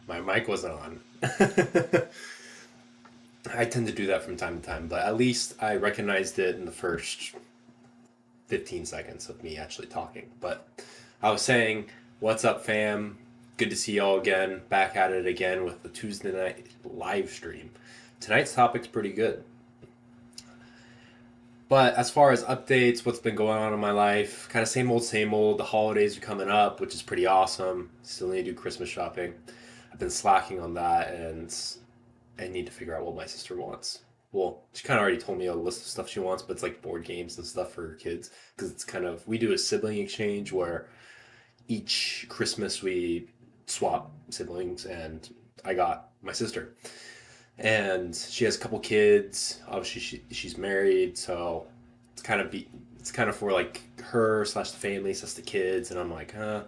My mic wasn't on. I tend to do that from time to time, but at least I recognized it in the first 15 seconds of me actually talking. But I was saying, what's up, fam? Good to see y'all again. Back at it again with the Tuesday night live stream. Tonight's topic's pretty good. But as far as updates, what's been going on in my life, kind of same old, same old. The holidays are coming up, which is pretty awesome. Still need to do Christmas shopping. I've been slacking on that, and I need to figure out what my sister wants. Well, she kind of already told me a list of stuff she wants, but it's like board games and stuff for her kids. Because it's kind of, we do a sibling exchange where each Christmas we swap siblings, and I got my sister. And she has a couple kids. Obviously, she's married, so it's kind of it's kind of for like her slash the family slash the kids. And I'm like, I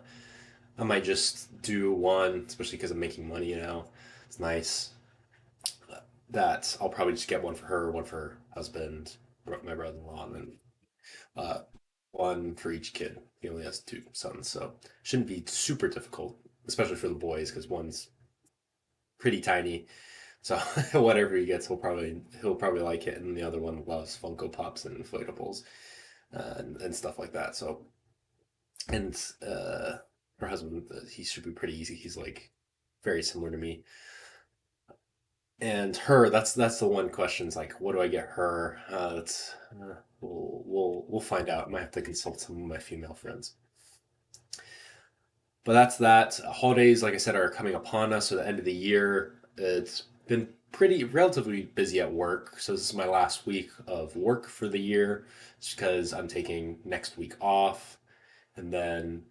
might just do one, especially because I'm making money. It's nice that I'll probably just get one for her, one for her husband, my brother-in-law, and then uh, one for each kid. He only has two sons, so shouldn't be super difficult, especially for the boys, because one's pretty tiny. So whatever he gets, he'll probably like it, and the other one loves Funko Pops and inflatables and stuff like that. So and her husband, he should be pretty easy. He's like very similar to me. And her, that's the one question. Is like, what do I get her? That's we'll find out. I might have to consult some of my female friends. But that's that. Holidays, like I said, are coming upon us. So the end of the year, it's been pretty relatively busy at work. So this is my last week of work for the year, just because I'm taking next week off, and then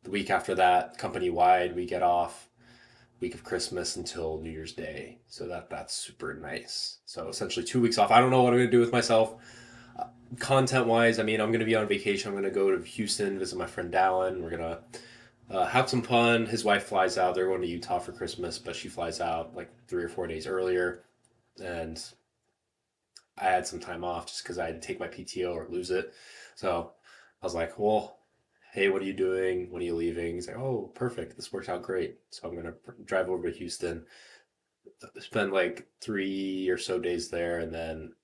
the week after that, company wide, we get off week of Christmas until New Year's Day. So that's super nice. So essentially 2 weeks off. I don't know what I'm gonna do with myself. Content wise, I mean, I'm gonna be on vacation. I'm gonna go to Houston, visit my friend Dallin. We're gonna have some fun. His wife flies out. They're going to Utah for Christmas, but she flies out like 3 or 4 days earlier. And I had some time off just because I had to take my PTO or lose it. So I was like, well, hey, what are you doing? When are you leaving? He's like, oh, perfect. This worked out great. So I'm going to drive over to Houston, spend like 3 or so days there, and then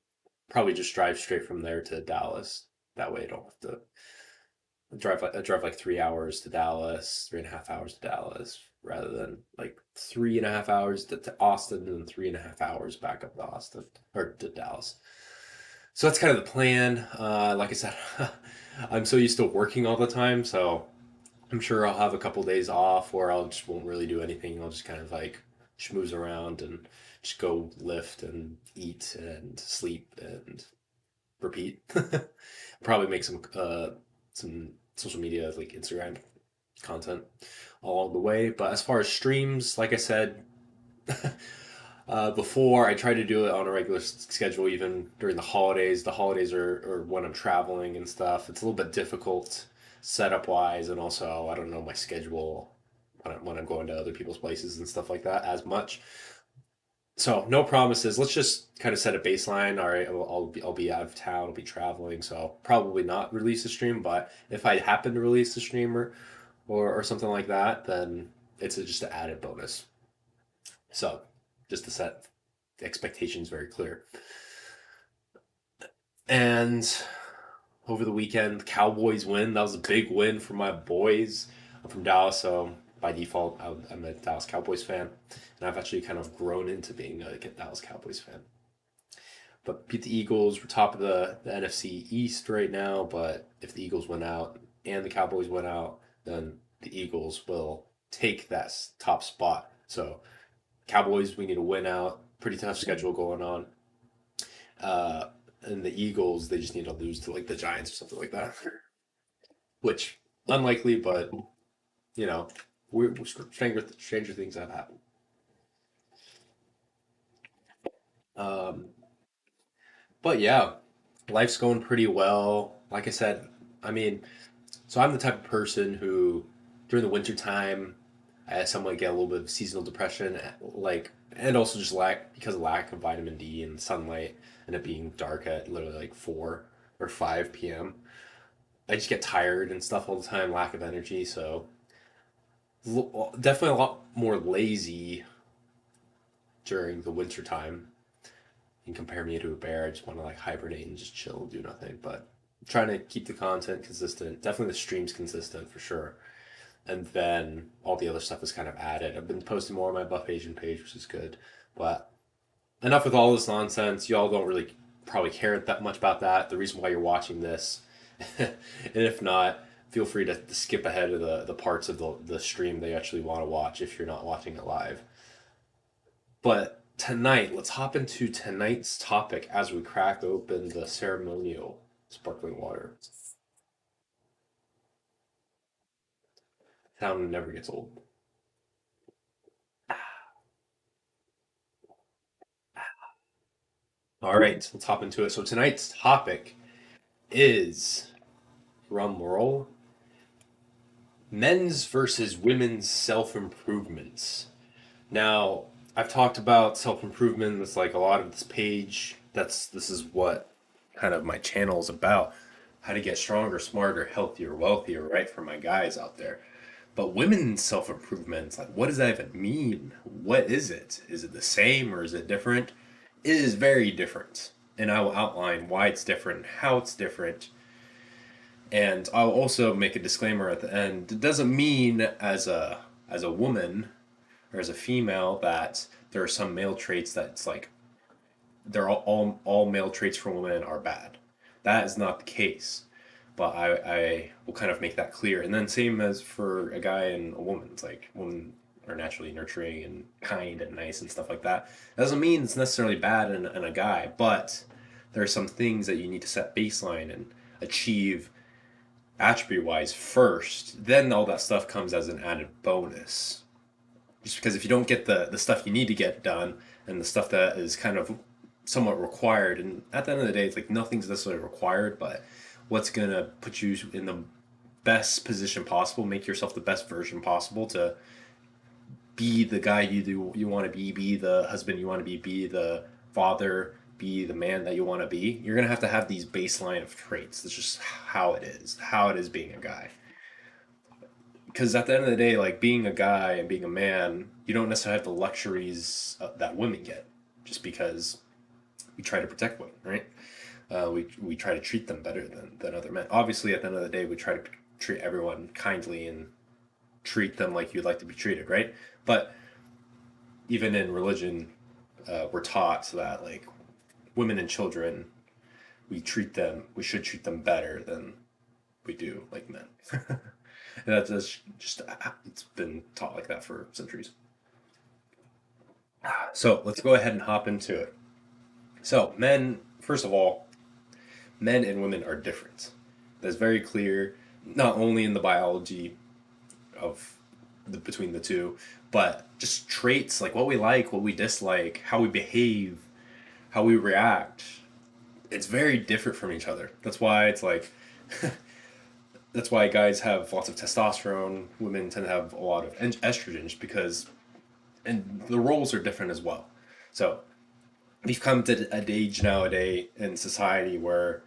probably just drive straight from there to Dallas. That way I don't have to I drive like 3 hours to Dallas, 3.5 hours to Dallas, rather than like 3.5 hours to Austin and then 3.5 hours back up to Austin or to Dallas. So that's kind of the plan. Like I said, I'm so used to working all the time, so I'm sure I'll have a couple days off where I'll just won't really do anything. I'll just kind of like schmooze around and just go lift and eat and sleep and repeat. Probably make some social media like Instagram content along the way. But as far as streams, like I said before, I try to do it on a regular schedule, even during the holidays. The holidays are when I'm traveling and stuff. It's a little bit difficult setup wise, and also I don't know my schedule when I'm going to other people's places and stuff like that as much. So no promises. Let's just kind of set a baseline. All right, I'll be out of town. I'll be traveling, so probably not release a stream. But if I happen to release a stream or something like that, then it's just an added bonus. So just to set the expectations very clear. And over the weekend, the Cowboys win. That was a big win for my boys. I'm from Dallas, so by default, I'm a Dallas Cowboys fan, and I've actually kind of grown into being a Dallas Cowboys fan. But beat the Eagles. We're top of the NFC East right now. But if the Eagles win out and the Cowboys win out, then the Eagles will take that top spot. So Cowboys, we need to win out. Pretty tough schedule going on. Uh, and the Eagles, they just need to lose to like the Giants or something like that, which unlikely, but you know, stranger things have happened. Um, but yeah, life's going pretty well. Like I said, I mean, so I'm the type of person who, during the winter time, I somewhat get a little bit of seasonal depression, like, and also just because of lack of vitamin D and sunlight, and it being dark at literally like 4 or 5 p.m. I just get tired and stuff all the time, lack of energy. So Definitely a lot more lazy during the winter time. You can compare me to a bear. I just want to like hibernate and just chill and do nothing. But I'm trying to keep the content consistent. Definitely the streams consistent for sure. And then all the other stuff is kind of added. I've been posting more on my Buff Asian page, which is good. But enough with all this nonsense. Y'all don't really probably care that much about that. The reason why you're watching this, and if not, feel free to skip ahead of the parts of the stream they actually want to watch if you're not watching it live. But tonight, let's hop into tonight's topic as we crack open the ceremonial sparkling water. Sound never gets old. All right, let's hop into it. So tonight's topic is drum roll, men's versus women's self improvements. Now, I've talked about self improvement. That's like a lot of this page. This is what kind of my channel is about. How to get stronger, smarter, healthier, wealthier, right? For my guys out there. But women's self improvement, like what does that even mean? What is it? Is it the same or is it different? It is very different. And I will outline why it's different, how it's different, and I'll also make a disclaimer at the end. It doesn't mean as a woman or as a female that there are some male traits that's like they're all male traits for women are bad. That is not the case. But I will kind of make that clear. And then same as for a guy and a woman. It's like women are naturally nurturing and kind and nice and stuff like that. That doesn't mean it's necessarily bad in a guy, but there are some things that you need to set baseline and achieve attribute wise first. Then all that stuff comes as an added bonus. Just because if you don't get the stuff you need to get done and the stuff that is kind of somewhat required, and at the end of the day, it's like nothing's necessarily required, but what's gonna put you in the best position possible, make yourself the best version possible to be the guy you want to be the husband you want to be the father, be the man that you want to be. You're gonna have these baseline of traits. That's just how it is being a guy. Because at the end of the day, like being a guy and being a man, you don't necessarily have the luxuries that women get, just because we try to protect women, right? We try to treat them better than other men. Obviously, at the end of the day, we try to treat everyone kindly and treat them like you'd like to be treated, right? But even in religion, we're taught that like women and children, we should treat them better than we do like men. And that's just it's been taught like that for centuries. So let's go ahead and hop into it. So men, first of all, men and women are different. That's very clear, not only in the biology of between the two, but just traits like what we like, what we dislike, how we behave, how we react. It's very different from each other. That's why it's like that's why guys have lots of testosterone. Women tend to have a lot of estrogens because and the roles are different as well. So we've come to an age nowadays in society where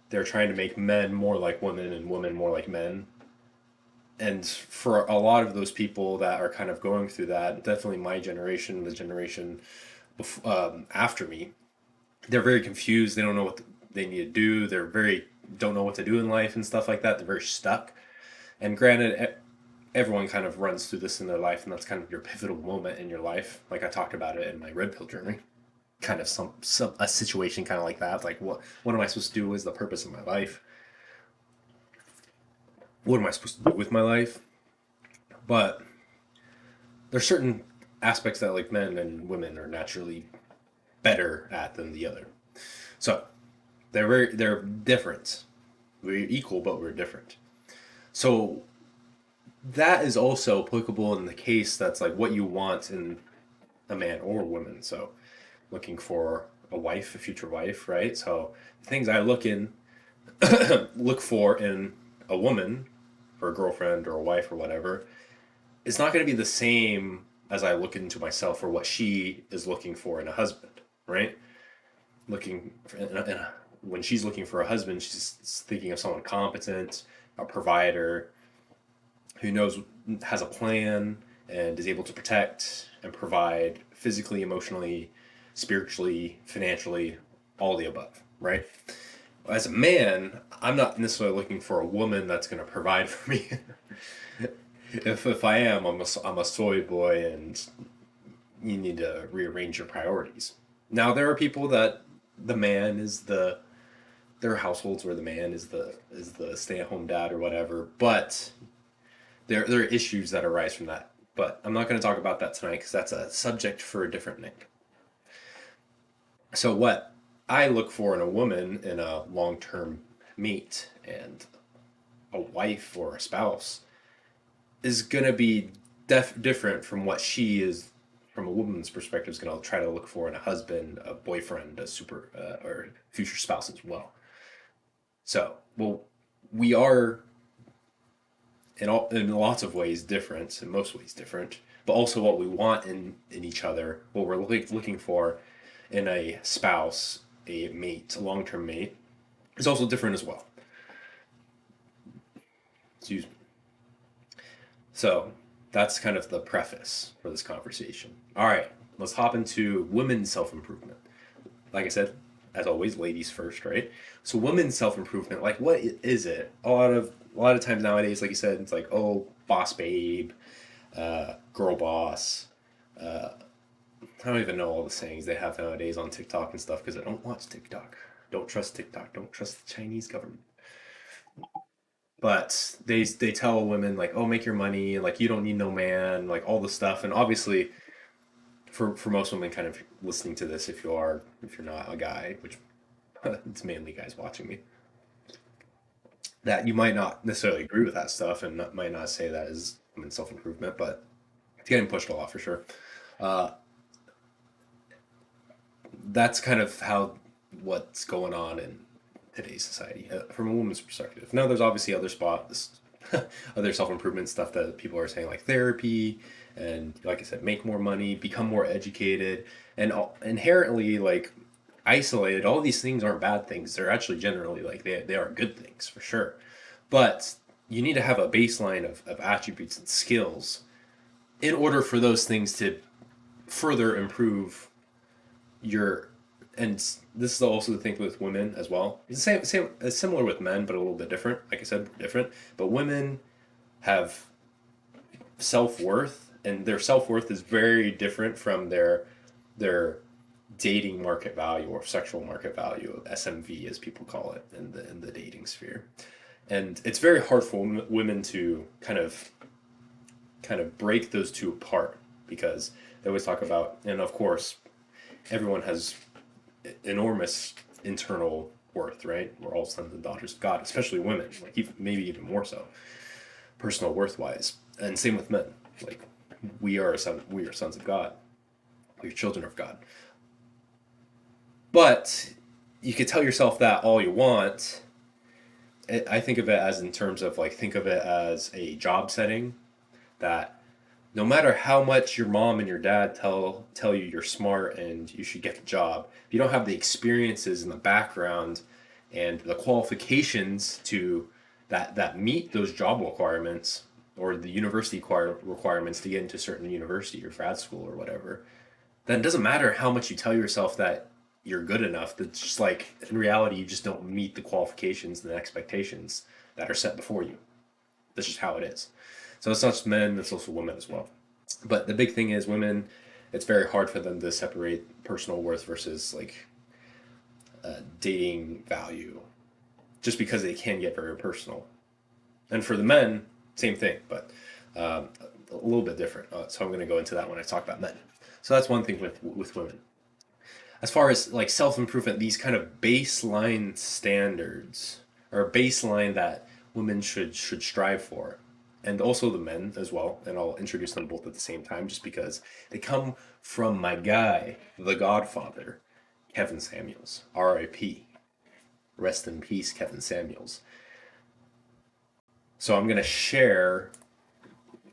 they're trying to make men more like women and women more like men. And for a lot of those people that are kind of going through that, definitely my generation, the generation after me, they're very confused. They don't know what they need to do. They're very don't know what to do in life and stuff like that. They're very stuck. And granted, everyone kind of runs through this in their life, and that's kind of your pivotal moment in your life. Like I talked about it in my red pill journey, kind of some a situation kind of like that. Like what am I supposed to do? What is the purpose of my life? What am I supposed to do with my life? But there's certain aspects that like men and women are naturally better at than the other. So they're different. We're equal, but we're different. So that is also applicable in the case that's like what you want in a man or a woman. So looking for a wife, a future wife, right? So things I look for in a woman, or a girlfriend or a wife or whatever, it's not going to be the same as I look into myself or what she is looking for in a husband, right? Looking for, when she's looking for a husband, she's thinking of someone competent, a provider, who knows, has a plan, and is able to protect and provide physically, emotionally, spiritually, financially, all the above, right? As a man, I'm not necessarily looking for a woman that's going to provide for me. If I am, I'm a soy boy, and you need to rearrange your priorities. Now there are people that the man is the there are households where the man is the stay at home dad or whatever, but there are issues that arise from that. But I'm not going to talk about that tonight because that's a subject for a different night. So what I look for in a woman in a long term mate and a wife or a spouse is going to be different from what she is from a woman's perspective is going to try to look for in a husband, a boyfriend, a super or future spouse as well. So, well, we are in lots of ways different, in most ways different, but also what we want in each other, what we're looking for in a spouse, a mate, a long term mate, is also different as well. Excuse me. So that's kind of the preface for this conversation. All right, let's hop into women's self improvement. Like I said, as always, ladies first, right? So women's self improvement, like what is it? A lot of times nowadays, like you said, it's like, oh, boss babe, girl boss. Uh, I don't even know all the sayings they have nowadays on TikTok and stuff because I don't watch TikTok. Don't trust TikTok. Don't trust the Chinese government. But they tell women like, oh, make your money, like you don't need no man, like all the stuff. And obviously, for most women, kind of listening to this, if you're not a guy, which it's mainly guys watching me, that you might not necessarily agree with that stuff and might not say that is women's self improvement, but it's getting pushed a lot for sure. Uh, that's kind of how what's going on in today's society from a woman's perspective. Now, there's obviously other spots, other self improvement stuff that people are saying like therapy and, like I said, make more money, become more educated, and inherently like isolated. All these things aren't bad things. They're actually generally like they are good things for sure. But you need to have a baseline of attributes and skills in order for those things to further improve your and this is also the thing with women as well. It's the same, it's similar with men, but a little bit different. Like I said, different. But women have self worth, and their self worth is very different from their dating market value or sexual market value, SMV as people call it in the dating sphere. And it's very hard for women to kind of break those two apart because they always talk about, and of course everyone has enormous internal worth, right? We're all sons and daughters of God, especially women, like even, maybe even more so, personal worth wise. And same with men. Like we are sons of God. We're children of God. But you could tell yourself that all you want. I think of it as in terms of like think of it as a job setting that no matter how much your mom and your dad tell you you're smart and you should get the job, if you don't have the experiences and the background and the qualifications to that meet those job requirements or the university requirements to get into a certain university or grad school or whatever, then it doesn't matter how much you tell yourself that you're good enough. That's just like in reality you just don't meet the qualifications and the expectations that are set before you. That's just how it is. So it's not just men, it's also women as well. But the big thing is women, it's very hard for them to separate personal worth versus like dating value just because they can get very personal. And for the men, same thing, but a little bit different. So I'm going to go into that when I talk about men. So that's one thing with women. As far as like self improvement, these kind of baseline standards or baseline that women should strive for, and also the men as well. And I'll introduce them both at the same time, just because they come from my guy, the Godfather, Kevin Samuels, R.I.P. Rest in peace, Kevin Samuels. So I'm gonna share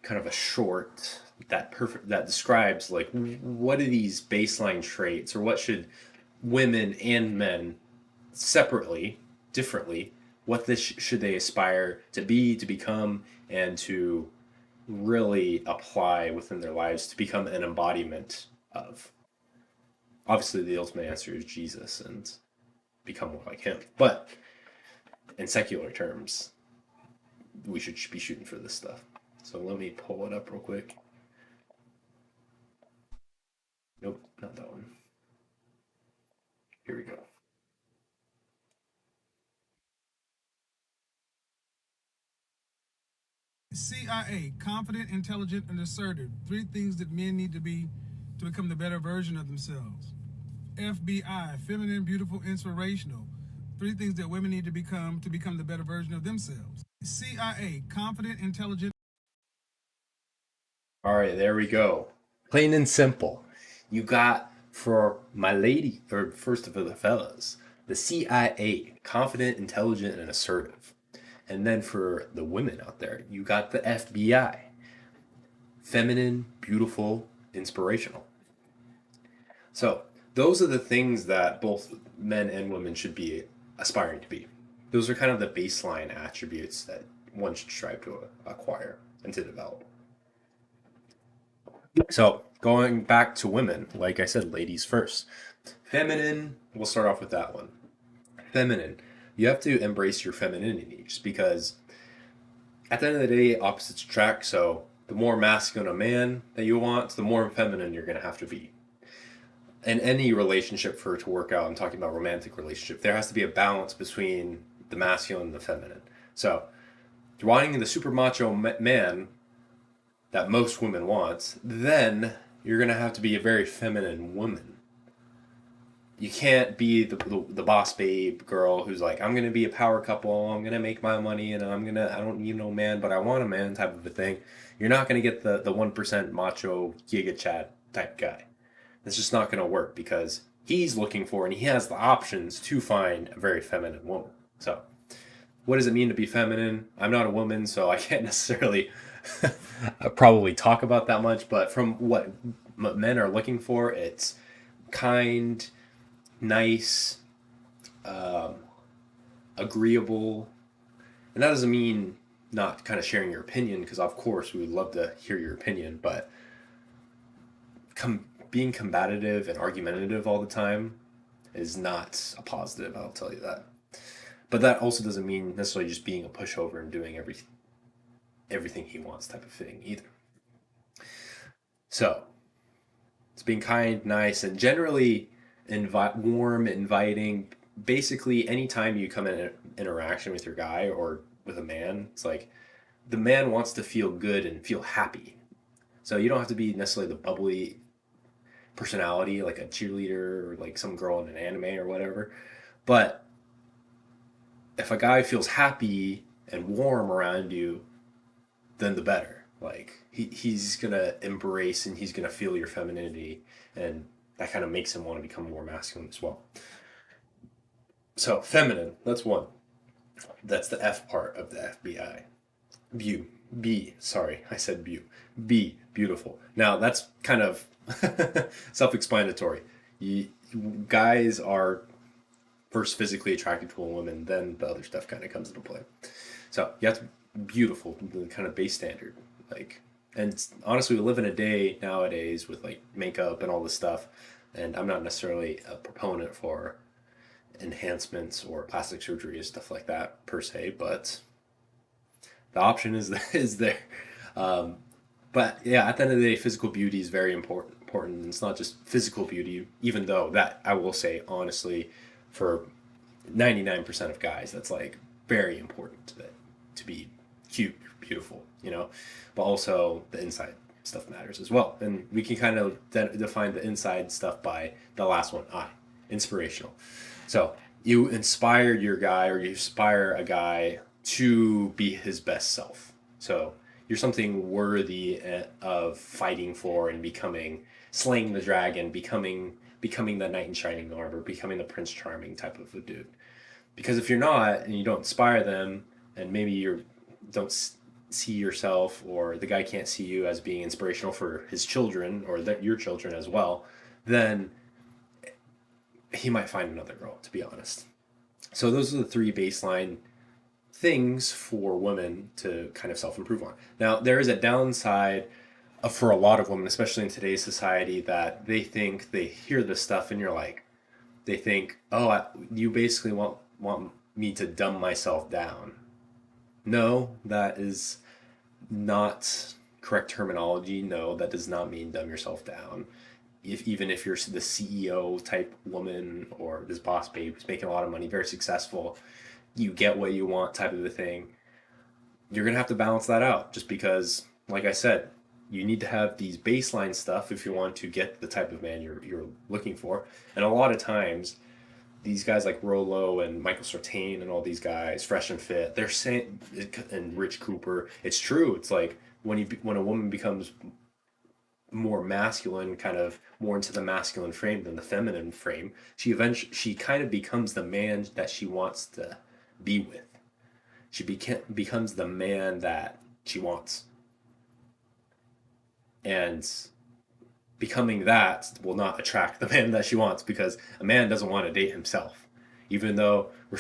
kind of a short that describes like what are these baseline traits or what should women and men separately, differently, what this should they aspire to be, to become, and to really apply within their lives to become an embodiment of. Obviously, the ultimate answer is Jesus and become more like him. But in secular terms, we should be shooting for this stuff. So let me pull it up real quick. Nope, not that one. Here we go. CIA, confident, intelligent, and assertive. Three things that men need to be to become the better version of themselves. FBI, feminine, beautiful, inspirational. Three things that women need to become the better version of themselves. CIA, confident, intelligent. All right, there we go. Plain and simple. You got for my lady, or first of all, the fellas, the CIA, confident, intelligent, and assertive. And then for the women out there, you got the FBI, feminine, beautiful, inspirational. So those are the things that both men and women should be aspiring to be. Those are kind of the baseline attributes that one should strive to acquire and to develop. So going back to women, like I said, ladies first. Feminine, we'll start off with that one. Feminine, you have to embrace your femininity just because at the end of the day, opposites attract. So the more masculine a man that you want, the more feminine you're going to have to be. In any relationship for it to work out, I'm talking about romantic relationship, there has to be a balance between the masculine and the feminine. So you're wanting the super macho man that most women want, then you're going to have to be a very feminine woman. You can't be the boss babe girl who's like, I'm going to be a power couple, I'm going to make my money, and I don't need no man, but I want a man type of a thing. You're not going to get the 1% macho giga chad type guy. That's just not going to work because he's looking for and he has the options to find a very feminine woman. So, what does it mean to be feminine? I'm not a woman, so I can't necessarily probably talk about that much, but from what men are looking for, it's kind, nice, um, agreeable, and that doesn't mean not kind of sharing your opinion because of course we would love to hear your opinion, but being combative and argumentative all the time is not a positive, I'll tell you that. But that also doesn't mean necessarily just being a pushover and doing everything he wants type of thing either. So it's being kind, nice, and generally warm, inviting. Basically, anytime you come in an interaction with your guy or with a man, it's like the man wants to feel good and feel happy. So you don't have to be necessarily the bubbly personality like a cheerleader or like some girl in an anime or whatever. But if a guy feels happy and warm around you, then the better. Like he's gonna embrace and he's gonna feel your femininity, and that kind of makes him want to become more masculine as well. So feminine, that's one. That's the F part of the FBI. Beau, B. Sorry, I said beau. B. Beautiful. Now that's kind of self-explanatory. You, guys are first physically attracted to a woman, then the other stuff kind of comes into play. So you have to be beautiful, the kind of base standard. Like, and honestly, we live in a day nowadays with like makeup and all this stuff, and I'm not necessarily a proponent for enhancements or plastic surgery and stuff like that per se, but the option is is there. Um, but yeah, at the end of the day, physical beauty is very important. Important. It's not just physical beauty, even though that I will say honestly, for 99% of guys, that's like very important to be cute, beautiful, you know. But also the inside stuff matters as well, and we can kind of define the inside stuff by the last one, I, inspirational. So you inspired your guy, or you inspire a guy to be his best self. So you're something worthy of fighting for and becoming, slaying the dragon, becoming the knight in shining armor, becoming the prince charming type of a dude. Because if you're not and you don't inspire them, and maybe you don't see yourself, or the guy can't see you as being inspirational for his children or your children as well, then he might find another girl, to be honest. So those are the three baseline things for women to kind of self improve on. Now, there is a downside for a lot of women, especially in today's society, that they think they hear this stuff and you're like, they think, oh, you basically want me to dumb myself down. No, that is not correct terminology. No, that does not mean dumb yourself down. Even if you're the CEO type woman or this boss babe who's making a lot of money, very successful, you get what you want type of a thing, you're gonna have to balance that out. Just because, like I said, you need to have these baseline stuff if you want to get the type of man you're looking for. And a lot of times, these guys like Rolo and Michael Sartain and all these guys, Fresh and Fit, they're saying, and Rich Cooper, it's true. It's like when a woman becomes more masculine, kind of more into the masculine frame than the feminine frame, she kind of becomes the man that she wants to be with. She becomes the man that she wants, and becoming that will not attract the man that she wants, because a man doesn't want to date himself. Even though we're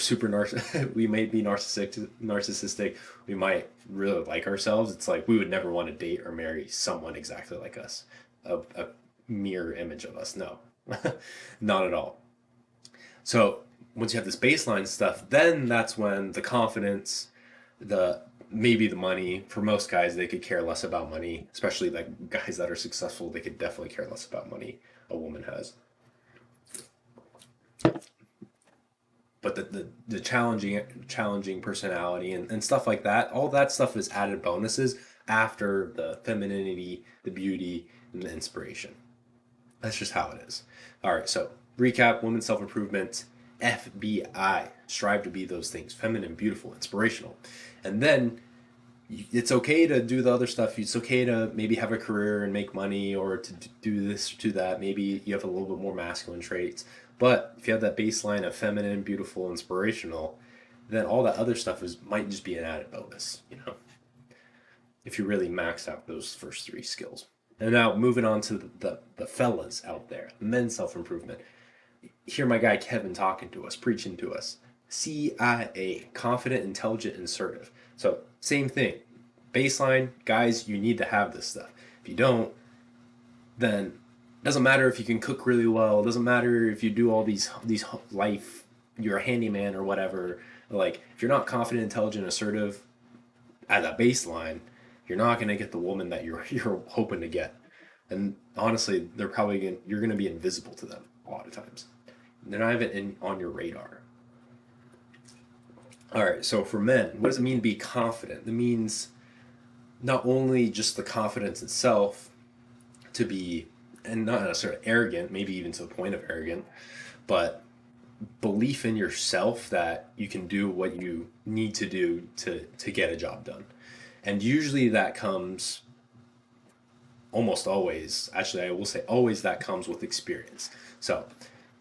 we may be narcissistic, we might really like ourselves. It's like we would never want to date or marry someone exactly like us, a mirror image of us. No, not at all. So once you have this baseline stuff, then that's when the confidence, the maybe the money. For most guys, they could care less about money, especially like guys that are successful. They could definitely care less about money. A woman has, but the challenging personality and stuff like that, all that stuff is added bonuses after the femininity, the beauty, and the inspiration. That's just how it is. All right, so recap: women's self improvement, FBI, strive to be those things: feminine, beautiful, inspirational. And then it's okay to do the other stuff. It's okay to maybe have a career and make money, or to do this or do that. Maybe you have a little bit more masculine traits. But if you have that baseline of feminine, beautiful, inspirational, then all that other stuff might just be an added bonus, if you really max out those first three skills. And now moving on to the fellas out there, men's self improvement. Hear my guy Kevin talking to us, preaching to us. CIA, confident, intelligent, and assertive. So same thing. Baseline, guys, you need to have this stuff. If you don't, then it doesn't matter if you can cook really well. It doesn't matter if you do all these life, you're a handyman or whatever. Like, if you're not confident, intelligent, assertive at a baseline, you're not going to get the woman that you're hoping to get. And honestly, you're gonna be invisible to them a lot of times. They're not even on your radar. All right, so for men, what does it mean to be confident? It means not only just the confidence itself to be, and not necessarily arrogant, maybe even to the point of arrogant, but belief in yourself that you can do what you need to do to get a job done. And usually that comes, almost always, actually I will say always, that comes with experience. So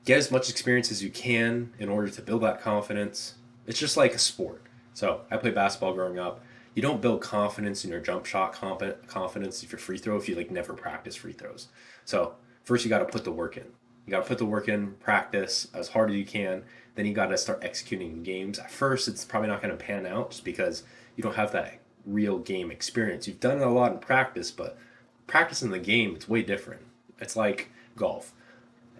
get as much experience as you can in order to build that confidence. It's just like a sport. So I played basketball growing up. You don't build confidence in your jump shot, confidence if your free throw, if you like never practice free throws. So first you got to put the work in. You got to put the work in, practice as hard as you can. Then you got to start executing games. At first, it's probably not going to pan out just because you don't have that real game experience. You've done it a lot in practice, but practicing the game, it's way different. It's like golf.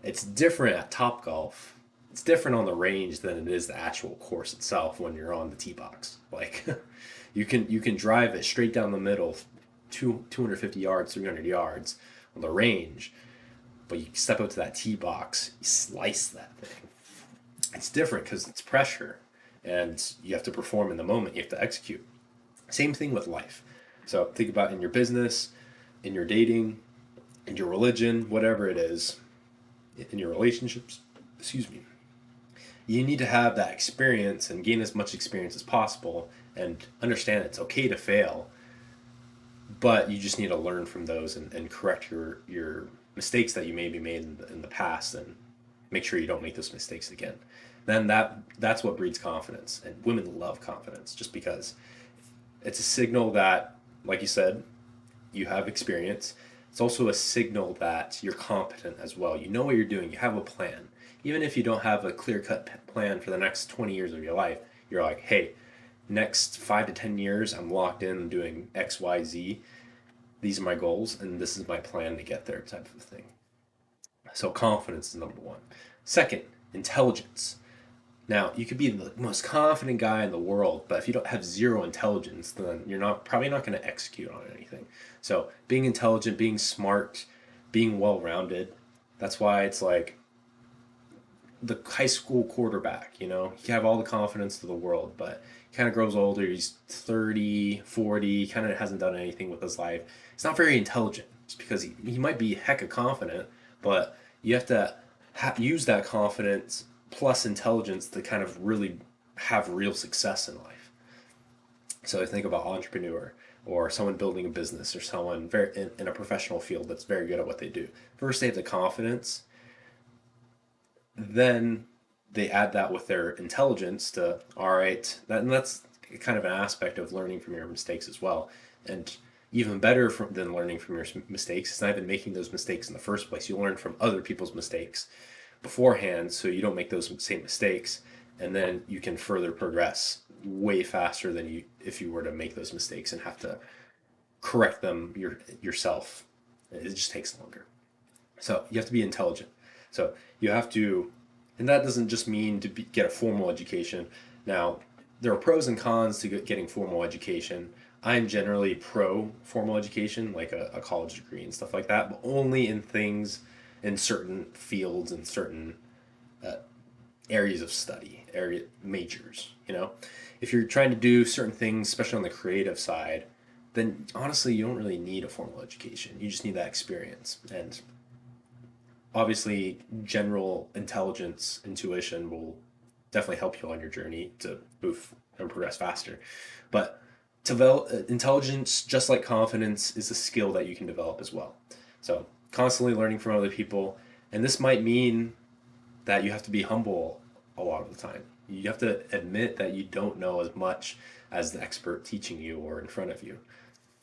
It's different at Top Golf. It's different on the range than it is the actual course itself when you're on the tee box. Like you can drive it straight down the middle, 250 yards, 300 yards on the range, but you step up to that tee box, you slice that thing. It's different because it's pressure, and you have to perform in the moment. You have to execute. Same thing with life. So think about in your business, in your dating, in your religion, whatever it is, in your relationships. Excuse me. You need to have that experience and gain as much experience as possible, and understand it's okay to fail, but you just need to learn from those and correct your mistakes that you maybe made in the past, and make sure you don't make those mistakes again. Then that's what breeds confidence, and women love confidence just because it's a signal that, like you said, you have experience. It's also a signal that you're competent as well. You know what you're doing. You have a plan. Even if you don't have a clear-cut plan for the next 20 years of your life, you're like, hey, next 5 to 10 years, I'm locked in doing X, Y, Z. These are my goals, and this is my plan to get there, type of thing. So confidence is number one. Second, intelligence. Now, you could be the most confident guy in the world, but if you don't have zero intelligence, then you're not probably not going to execute on anything. So, being intelligent, being smart, being well-rounded, that's why it's like the high school quarterback, he have all the confidence of the world, but he kind of grows older, he's 30, 40, kind of hasn't done anything with his life. He's not very intelligent, just because he might be hecka confident, but you have to use that confidence plus intelligence to kind of really have real success in life. So I think about entrepreneur or someone building a business or someone very in a professional field that's very good at what they do. First, they have the confidence, then they add that with their intelligence to, all right, and that's kind of an aspect of learning from your mistakes as well. And even better than learning from your mistakes, it's not even making those mistakes in the first place. You learn from other people's mistakes beforehand so you don't make those same mistakes, and then you can further progress way faster than you if you were to make those mistakes and have to correct them yourself. It just takes longer. So you have to be intelligent. So you have to, and that doesn't just mean to get a formal education. Now, there are pros and cons to getting formal education. I'm generally pro formal education, like a college degree and stuff like that, but only in things, in certain fields and certain uh, areas of study, area majors. If you're trying to do certain things, especially on the creative side, then honestly, you don't really need a formal education. You just need that experience. And obviously, general intelligence, intuition will definitely help you on your journey to move and progress faster. But intelligence, just like confidence, is a skill that you can develop as well. So constantly learning from other people, and this might mean that you have to be humble a lot of the time. You have to admit that you don't know as much as the expert teaching you or in front of you,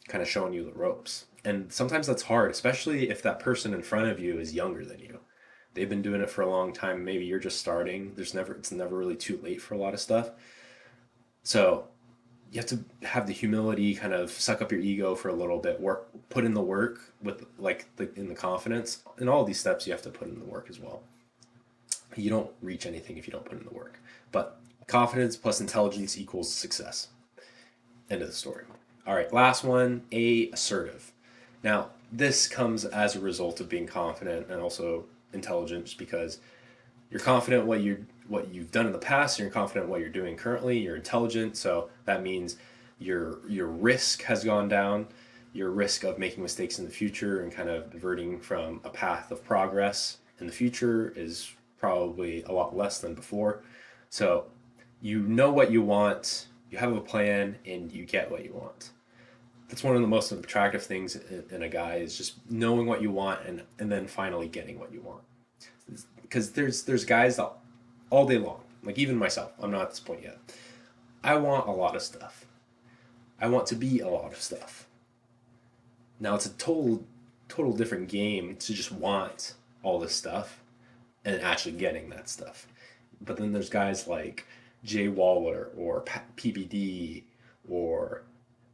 kind of showing you the ropes. And sometimes that's hard, especially if that person in front of you is younger than you. They've been doing it for a long time. Maybe you're just starting. It's never really too late for a lot of stuff. So you have to have the humility, kind of suck up your ego for a little bit, put in the work with in the confidence. In all these steps, you have to put in the work as well. You don't reach anything if you don't put in the work. But confidence plus intelligence equals success. End of the story. All right, last one, assertive. Now, this comes as a result of being confident and also intelligent, just because you're confident what you've done in the past, and you're confident what you're doing currently. You're intelligent, so that means your risk has gone down. Your risk of making mistakes in the future and kind of diverting from a path of progress in the future is probably a lot less than before. So you know what you want, you have a plan, and you get what you want. That's one of the most attractive things in a guy, is just knowing what you want and then finally getting what you want. Because there's guys that all day long, like even myself, I'm not at this point yet. I want a lot of stuff. I want to be a lot of stuff. Now it's a total different game to just want all this stuff and actually getting that stuff. But then there's guys like Jay Waller or PBD or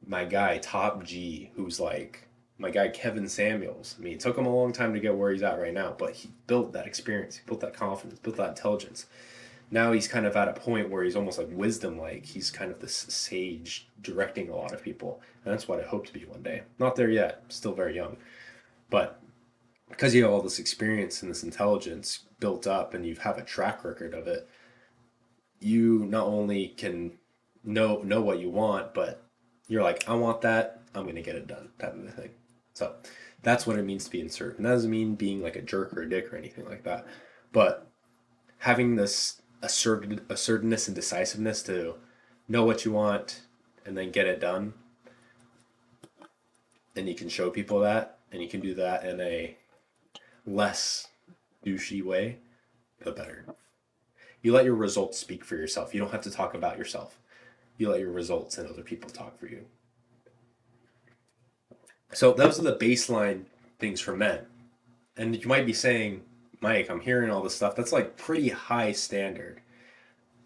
my guy Top G, who's like my guy Kevin Samuels. I mean, it took him a long time to get where he's at right now, but he built that experience, he built that confidence, built that intelligence. Now he's kind of at a point where he's almost like wisdom, like he's kind of this sage directing a lot of people. And that's what I hope to be one day. Not there yet, still very young. But because you have all this experience and this intelligence built up and you have a track record of it, you not only can know what you want, but you're like, I want that, I'm gonna get it done, type of a thing. So that's what it means to be assertive. And that doesn't mean being like a jerk or a dick or anything like that. But having this assertiveness and decisiveness to know what you want and then get it done, and you can show people that, and you can do that in a less douchey way, the better. You let your results speak for yourself. You don't have to talk about yourself. You let your results and other people talk for you. So those are the baseline things for men. And you might be saying, Mike, I'm hearing all this stuff. That's like pretty high standard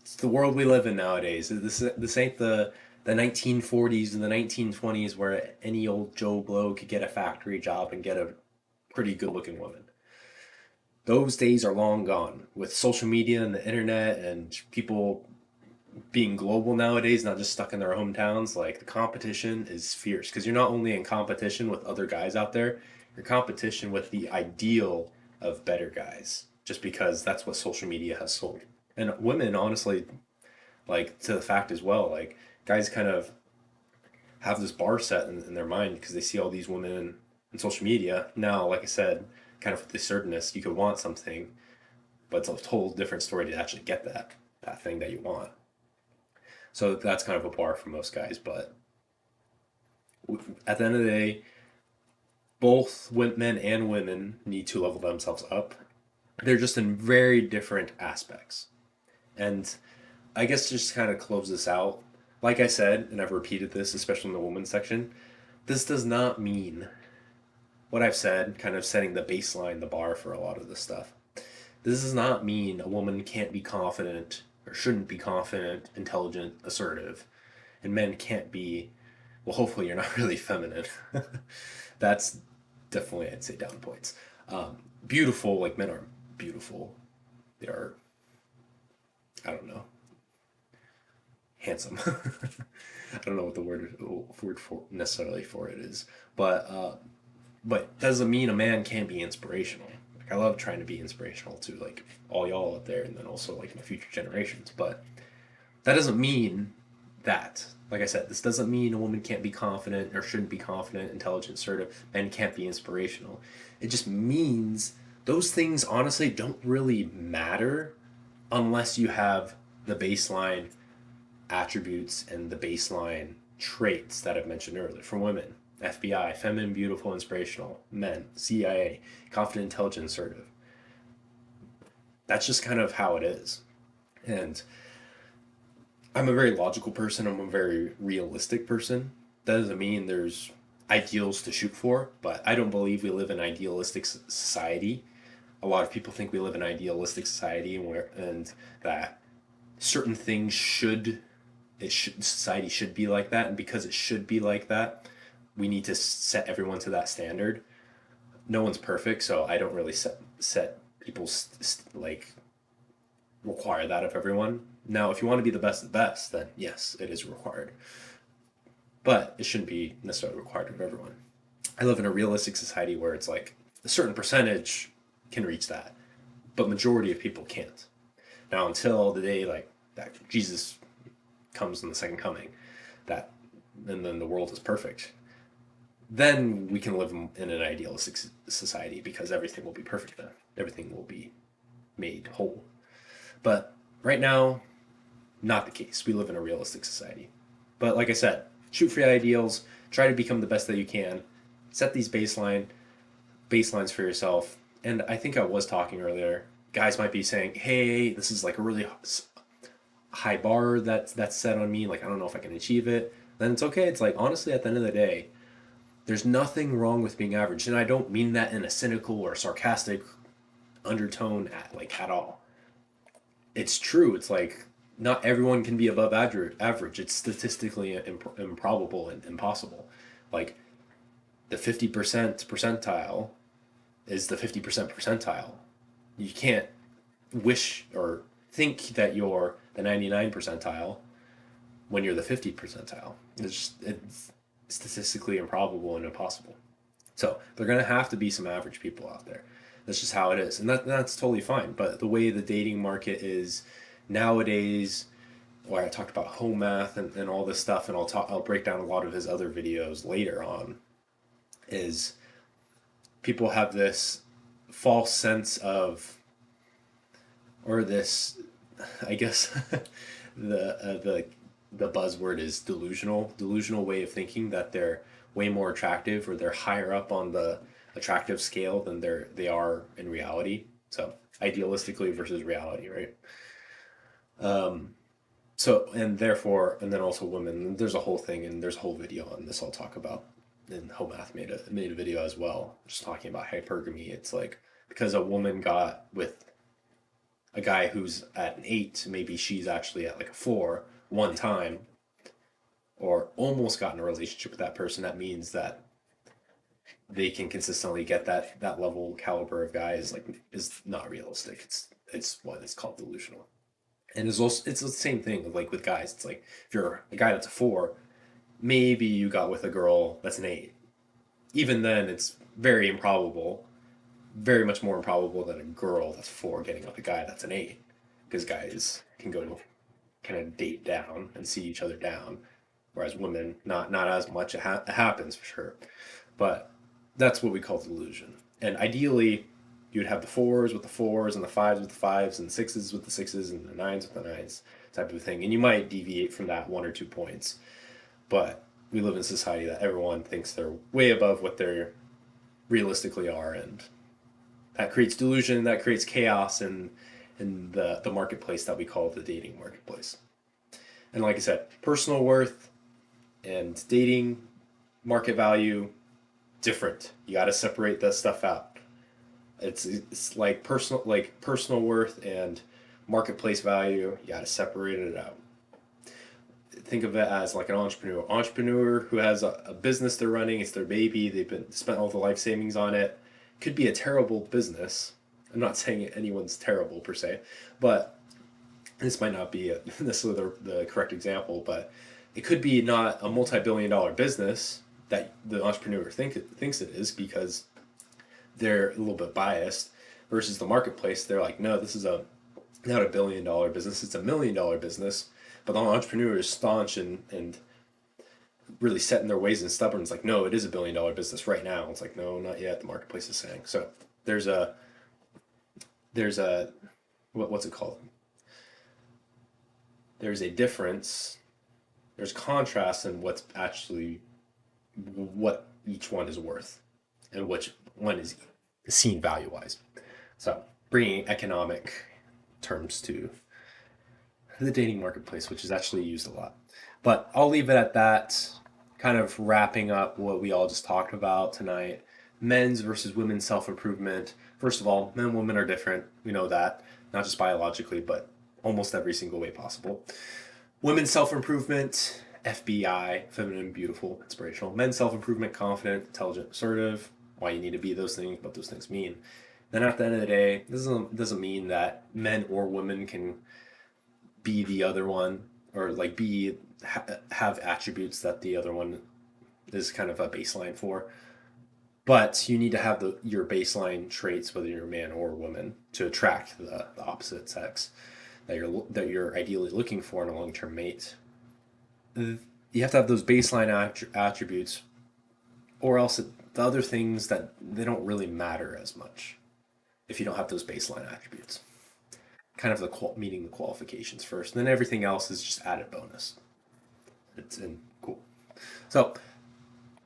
It's the world we live in nowadays. This ain't the 1940s and the 1920s where any old Joe Blow could get a factory job and get a pretty good looking woman. Those days are long gone with social media and the internet and people being global nowadays, not just stuck in their hometowns. Like the competition is fierce because you're not only in competition with other guys out there, you're competition with the ideal of better guys just because that's what social media has sold. And women, honestly, like to the fact as well, like guys kind of have this bar set in their mind because they see all these women in social media. Now, like I said, kind of with the assertiveness, you could want something, but it's a whole different story to actually get that thing that you want. So that's kind of a bar for most guys. But at the end of the day, both men and women need to level themselves up. They're just in very different aspects. And I guess just kind of close this out. Like I said, and I've repeated this, especially in the women's section, this does not mean what I've said, kind of setting the baseline, the bar for a lot of this stuff. This does not mean a woman can't be confident or shouldn't be confident, intelligent, assertive, and men can't be, well, hopefully you're not really feminine. That's definitely, I'd say, down points. Beautiful, like men are beautiful. They are, I don't know, handsome. I don't know what the word for necessarily for it is, but doesn't mean a man can't be inspirational. Like I love trying to be inspirational to like all y'all out there, and then also like my future generations. But that doesn't mean that. Like I said, this doesn't mean a woman can't be confident or shouldn't be confident, intelligent, assertive, and can't be inspirational. It just means those things honestly don't really matter unless you have the baseline attributes and the baseline traits that I've mentioned earlier. For women, FBI, feminine, beautiful, inspirational. Men, CIA, confident, intelligent, assertive. That's just kind of how it is. And I'm a very logical person. I'm a very realistic person. That doesn't mean there's ideals to shoot for, but I don't believe we live in idealistic society. A lot of people think we live in idealistic society and that certain things society should be like that, and because it should be like that, we need to set everyone to that standard. No one's perfect, so I don't really set people's like require that of everyone. Now, if you want to be the best of the best, then yes, it is required, but it shouldn't be necessarily required of everyone. I live in a realistic society where it's like a certain percentage can reach that, but majority of people can't. Now, until the day like that Jesus comes in the second coming, that and then the world is perfect, then we can live in an idealistic society because everything will be perfect then. Everything will be made whole. But right now, not the case. We live in a realistic society. But like I said, shoot for your ideals, try to become the best that you can, set these baselines for yourself. And I think I was talking earlier. Guys might be saying, "Hey, this is like a really high bar that's set on me. Like I don't know if I can achieve it." Then it's okay. It's like honestly, at the end of the day, there's nothing wrong with being average, and I don't mean that in a cynical or sarcastic undertone at all. It's true. It's like not everyone can be above average. It's statistically improbable and impossible. Like the 50% percentile is the 50% percentile. You can't wish or think that you're the 99 percentile when you're the 50 percentile. It's statistically improbable and impossible. So there are going to have to be some average people out there. That's just how it is, and that's totally fine. But the way the dating market is nowadays, where I talked about home math and all this stuff, and I'll break down a lot of his other videos later on, is people have this false sense of, or this, I guess, the buzzword is delusional way of thinking that they're way more attractive or they're higher up on the attractive scale than they are in reality. So idealistically versus reality, right? So and therefore, and then also women. There's a whole thing, and there's a whole video on this I'll talk about. And Homath made a video as well, just talking about hypergamy. It's like because a woman got with a guy who's at an 8, maybe she's actually at like a 4 one time, or almost got in a relationship with that person, that means that they can consistently get that level caliber of guy is not realistic. It's what is called delusional. And it's the same thing like with guys. It's like if you're a guy that's a 4, maybe you got with a girl that's an 8. Even then, it's very improbable, very much more improbable than a girl that's 4 getting with a guy that's an 8, because guys can go kind of date down and see each other down, whereas women not as much. It happens for sure, but that's what we call delusion. And ideally, you'd have the 4s with the 4s and the 5s with the 5s and 6s with the 6s and the 9s with the 9s type of thing. And you might deviate from that 1 or 2 points, but we live in a society that everyone thinks they're way above what they realistically are, and that creates delusion, that creates chaos in the marketplace that we call the dating marketplace. And like I said, personal worth and dating market value, different. You got to separate that stuff out. It's like personal worth and marketplace value. You got to separate it out. Think of it as like an entrepreneur who has a business they're running. It's their baby. They've been spent all the life savings on it. Could be a terrible business. I'm not saying anyone's terrible per se, but this might not be necessarily the correct example, but it could be not a multi-billion-dollar business that the entrepreneur thinks it is, because they're a little bit biased, versus the marketplace. They're like, no, this is not $1 billion business, it's $1 million business. But the entrepreneur is staunch and really set in their ways and stubborn. It's like, no, it is $1 billion business right now. It's like, no, not yet. The marketplace is saying so. There's a what's it called? There's a difference. There's contrast in what's actually what each one is worth, and which one is seen value wise. So bringing economic terms to the dating marketplace, which is actually used a lot. But I'll leave it at that. Kind of wrapping up what we all just talked about tonight. Men's versus women's self improvement. First of all, men and women are different. We know that, not just biologically, but almost every single way possible. Women's self improvement, FBI, feminine, beautiful, inspirational. Men's self improvement, confident, intelligent, assertive. Why you need to be those things, what those things mean. Then at the end of the day, this doesn't mean that men or women can be the other one, or like have attributes that the other one is kind of a baseline for. But you need to have your baseline traits, whether you're a man or a woman, to attract the opposite sex that you're ideally looking for in a long term mate. You have to have those baseline attributes, or else the other things that they don't really matter as much if you don't have those baseline attributes. Kind of meeting the qualifications first, and then everything else is just added bonus. It's in cool. So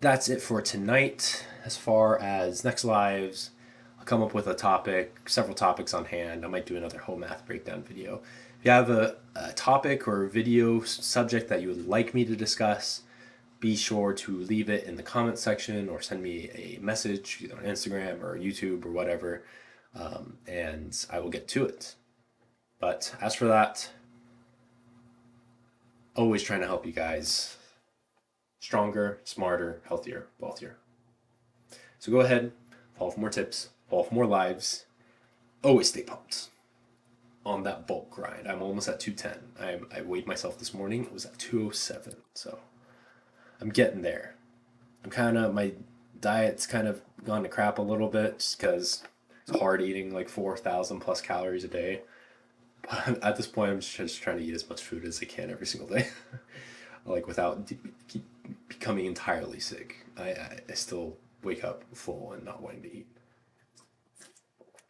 that's it for tonight. As far as next lives, I'll come up with several topics on hand. I might do another whole math breakdown video. If you have a topic or video subject that you would like me to discuss, be sure to leave it in the comment section or send me a message either on Instagram or YouTube or whatever, and I will get to it. But as for that, always trying to help you guys stronger, smarter, healthier, wealthier. So go ahead, follow for more tips, follow for more lives. Always stay pumped on that bulk grind. I'm almost at 210. I weighed myself this morning. It was at 207. So I'm getting there. My diet's kind of gone to crap a little bit just because it's hard eating like 4,000 plus calories a day. But at this point, I'm just trying to eat as much food as I can every single day. Like without becoming entirely sick. I still wake up full and not wanting to eat.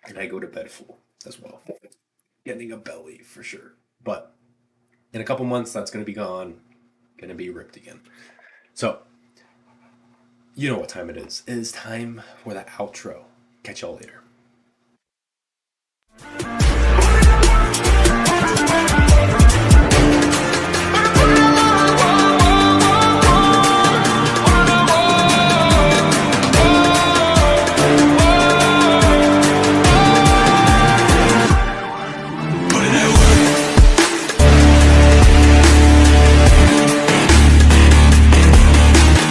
And I go to bed full as well. Getting a belly for sure. But in a couple months, that's going to be gone. Going to be ripped again. So, you know what time it is. It is time for the outro. Catch y'all later.